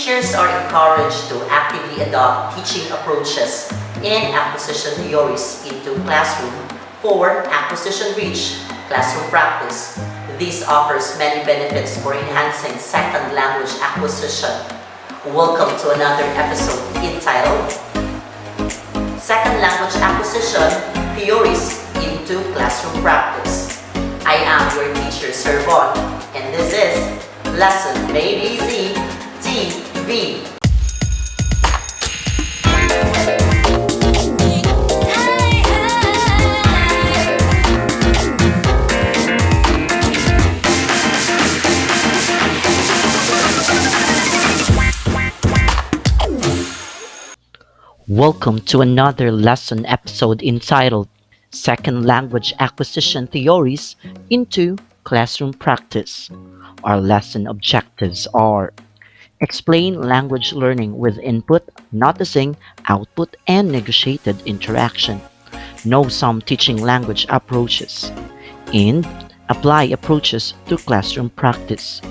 Teachers are encouraged to actively adopt teaching approaches and acquisition theories into classroom for acquisition-rich classroom practice. This offers many benefits for enhancing second language acquisition. Welcome to another episode entitled Second Language Acquisition Theories into Classroom Practice. I am your teacher, Sir Bon, and this is Lesson ABC TV. Welcome to another lesson episode entitled Second Language Acquisition Theories into Classroom Practice. Our lesson objectives are: explain language learning with input, noticing, output, and negotiated interaction. Know some teaching language approaches. And apply approaches to classroom practice.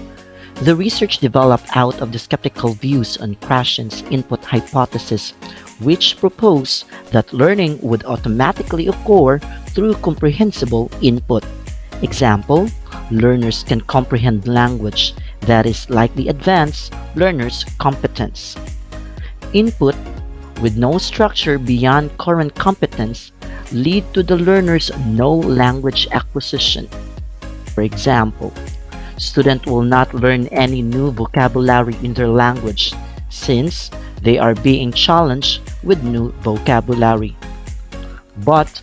The research developed out of the skeptical views on Krashen's input hypothesis, which proposed that learning would automatically occur through comprehensible input. Example, learners can comprehend language that is likely advance learners' competence. Input with no structure beyond current competence lead to the learner's no language acquisition. For example, student will not learn any new vocabulary in their language since they are being challenged with new vocabulary. But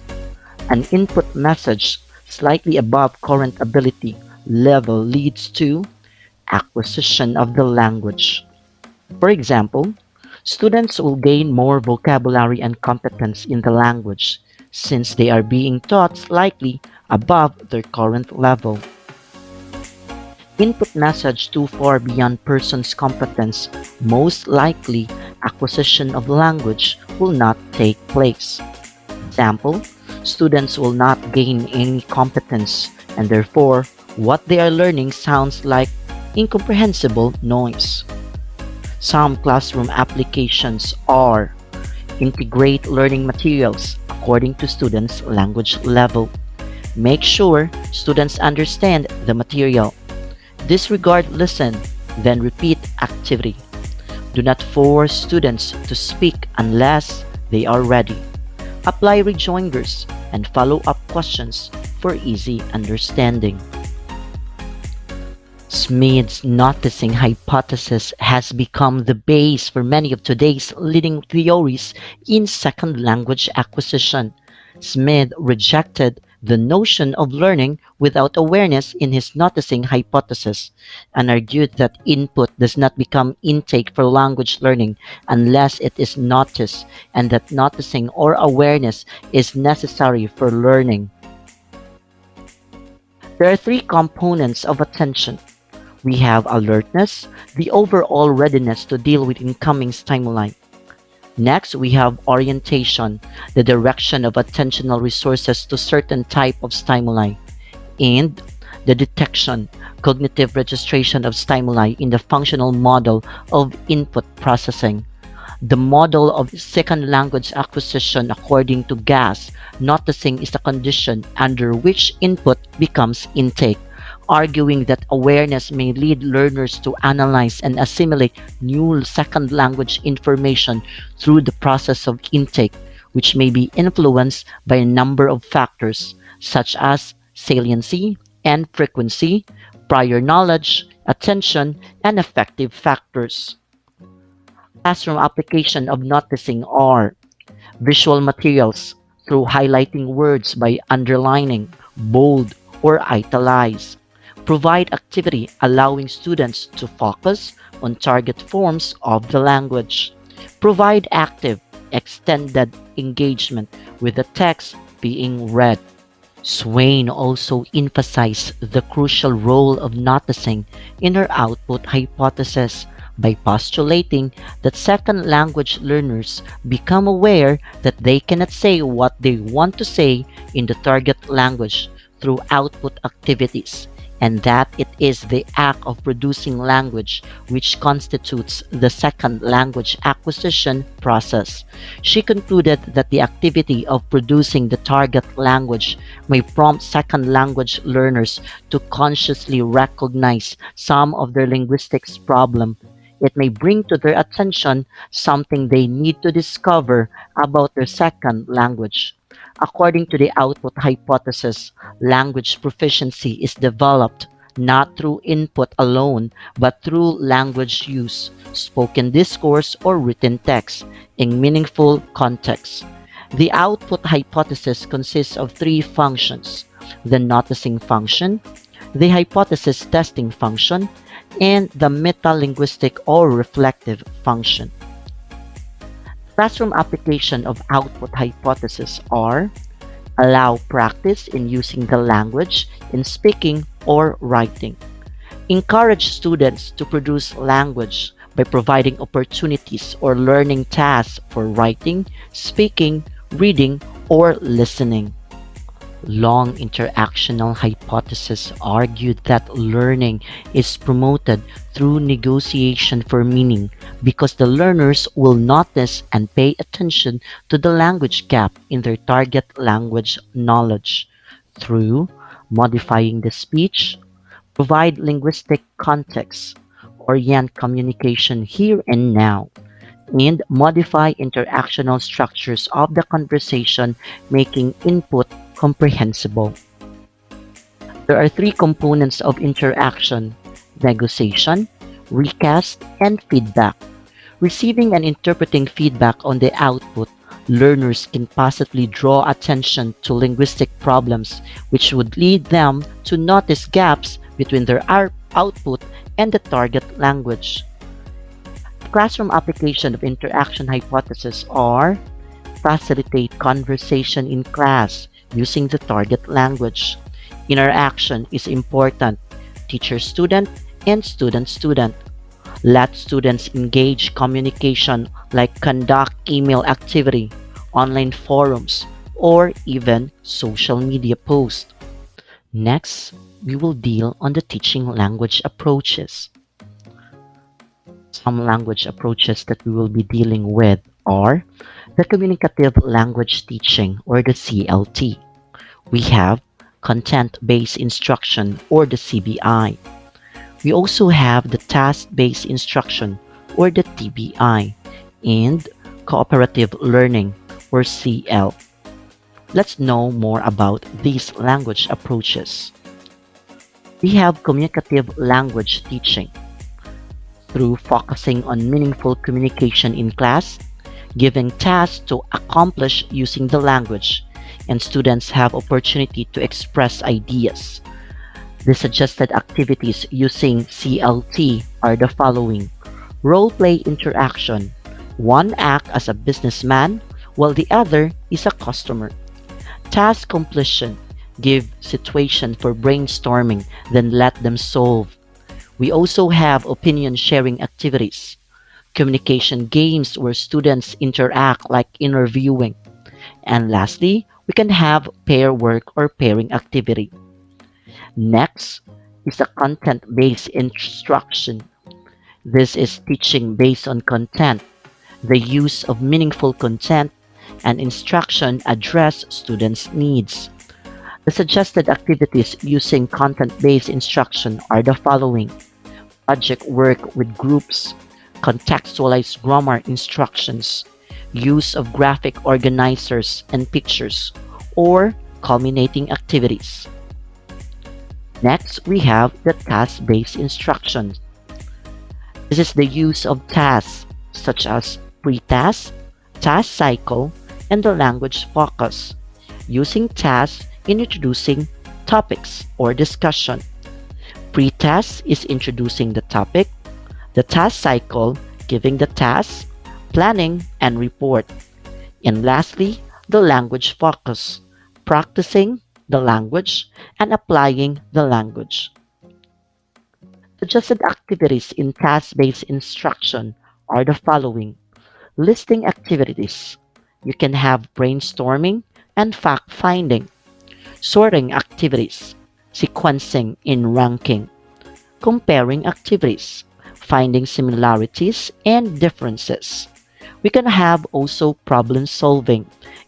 an input message slightly above current ability level leads to acquisition of the language. For example, students will gain more vocabulary and competence in the language since they are being taught slightly above their current level. Input message too far beyond person's competence, most likely acquisition of language will not take place. Example, students will not gain any competence and therefore what they are learning sounds like incomprehensible noise. Some classroom applications are: integrate learning materials according to students' language level. Make sure students understand the material. Disregard listen, then repeat activity. Do not force students to speak unless they are ready. Apply rejoinders and follow-up questions for easy understanding. Smith's noticing hypothesis has become the base for many of today's leading theories in second language acquisition. Smith rejected the notion of learning without awareness in his noticing hypothesis and argued that input does not become intake for language learning unless it is noticed, and that noticing or awareness is necessary for learning. There are three components of attention. We have alertness, the overall readiness to deal with incoming stimuli. Next, we have orientation, the direction of attentional resources to certain type of stimuli. And the detection, cognitive registration of stimuli in the functional model of input processing. The model of second language acquisition according to Gass, noticing is the condition under which input becomes intake, arguing that awareness may lead learners to analyze and assimilate new second language information through the process of intake, which may be influenced by a number of factors such as saliency and frequency, prior knowledge, attention, and affective factors. Classroom application of noticing are: visual materials through highlighting words by underlining, bold, or italize. Provide activity allowing students to focus on target forms of the language. Provide active, extended engagement with the text being read. Swain also emphasized the crucial role of noticing in her output hypothesis by postulating that second language learners become aware that they cannot say what they want to say in the target language through output activities, and that it is the act of producing language which constitutes the second language acquisition process. She concluded that the activity of producing the target language may prompt second language learners to consciously recognize some of their linguistics problem. It may bring to their attention something they need to discover about their second language. According to the output hypothesis, language proficiency is developed not through input alone, but through language use, spoken discourse, or written text in meaningful contexts. The output hypothesis consists of three functions: the noticing function, the hypothesis testing function, and the metalinguistic or reflective function. Classroom application of output hypothesis are: allow practice in using the language in speaking or writing. Encourage students to produce language by providing opportunities or learning tasks for writing, speaking, reading, or listening. Long interactional hypothesis argued that learning is promoted through negotiation for meaning because the learners will notice and pay attention to the language gap in their target language knowledge through modifying the speech, provide linguistic context, orient communication here and now, and modify interactional structures of the conversation, making input comprehensible. There are three components of interaction: negotiation, recast, and feedback. Receiving and interpreting feedback on the output, learners can possibly draw attention to linguistic problems, which would lead them to notice gaps between their output and the target language. Classroom application of interaction hypothesis are: facilitate conversation in class using the target language. Interaction is important. Teacher-student and student-student. Let students engage communication like conduct email activity, online forums, or even social media posts. Next, we will deal on the teaching language approaches. Some language approaches that we will be dealing with are the communicative language teaching or the CLT. We have content-based instruction or the CBI. We also have the task-based instruction or the TBI and cooperative learning or CL. Let's know more about these language approaches. We have communicative language teaching through focusing on meaningful communication in class, giving tasks to accomplish using the language, and students have opportunity to express ideas. The suggested activities using CLT are the following: role play interaction. One acts as a businessman while the other is a customer. Task completion. Give situation for brainstorming, then let them solve. We also have opinion sharing activities, communication games where students interact like interviewing. And lastly, we can have pair work or pairing activity. Next is the content-based instruction. This is teaching based on content. The use of meaningful content and instruction address students' needs. The suggested activities using content-based instruction are the following: project work with groups, contextualized grammar instructions, use of graphic organizers and pictures, or culminating activities. Next, we have the task-based instruction. This is the use of tasks such as pre-task, task cycle, and the language focus, using tasks in introducing topics or discussion. Pre-task is introducing the topic, the task cycle, giving the task, planning, and report. And lastly, the language focus, practicing the language and applying the language. Suggested activities in task-based instruction are the following: listing activities. You can have brainstorming and fact-finding, sorting activities, sequencing in ranking, comparing activities, finding similarities and differences. We can have also problem solving,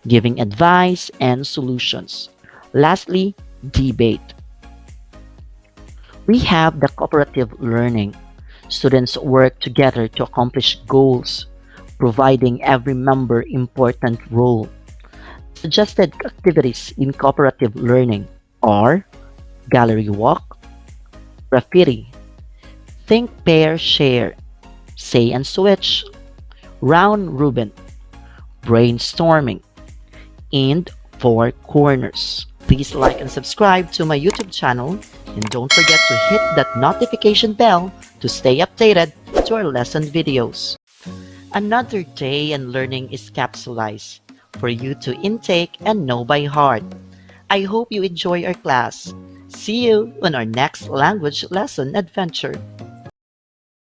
giving advice and solutions. Lastly, debate. We have the cooperative learning. Students work together to accomplish goals, providing every member important role. Suggested activities in cooperative learning are gallery walk, graffiti, think, pair, share, say and switch, round robin, brainstorming, and four corners. Please like and subscribe to my YouTube channel and don't forget to hit that notification bell to stay updated to our lesson videos. Another day and learning is capsulized for you to intake and know by heart. I hope you enjoy our class. See you on our next language lesson adventure.